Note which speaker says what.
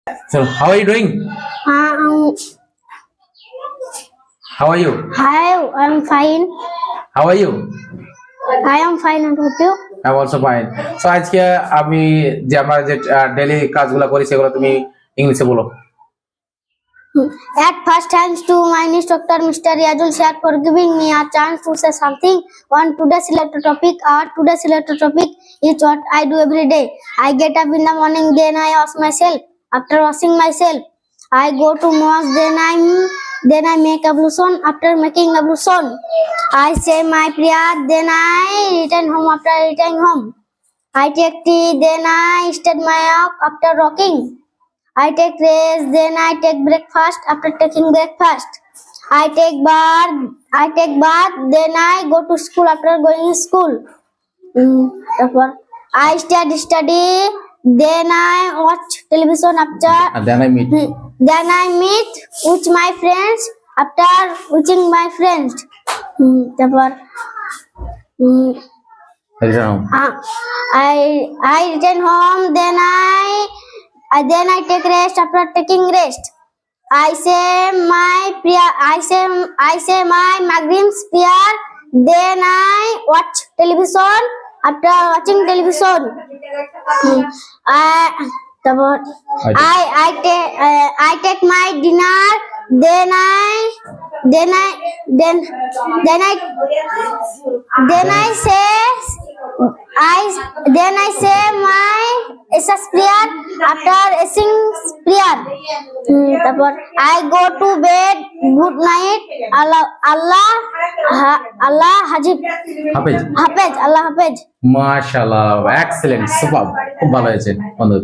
Speaker 1: So, how are you doing? How are you?
Speaker 2: Hi, I'm fine.
Speaker 1: How are you?
Speaker 2: I am fine and hope you.
Speaker 1: I'm also fine. So আজকে আমি যে আমরা যে daily কাজগুলো করি সেগুলো তুমি ইংলিশে বলো।
Speaker 2: At first, thanks to my instructor, Mr. Yajul Shah, for giving me a chance to say something on today's selected topic. Our today's selected topic is what I do every day. I get up in the morning, then I wash myself. After washing myself, I go to mosque. Then I make ablution. After making ablution, I say my prayer. Then I return home. After returning home, I take tea. Then I study my up. After rocking, I take rest. Then I take breakfast. After taking breakfast, I take bath. Then I go to school. After going to school, I study. Then I watch television. After
Speaker 1: And then I meet.
Speaker 2: then I meet with my friends. After watching my friends,
Speaker 1: Return home.
Speaker 2: I return home. Then I take rest. After taking rest, I say my prayer. I say my Maghrib's prayer. Then I watch television. After watching television, I take my dinner. Then I say my Isha's prayer. After Isha's prayer, I go to bed. Good night. Allah Hajib.
Speaker 1: Hafiz.
Speaker 2: Allah Hafiz.
Speaker 1: মাশাআল্লাহ, excellent, super, খুব ভালো হয়েছে বন্ধু।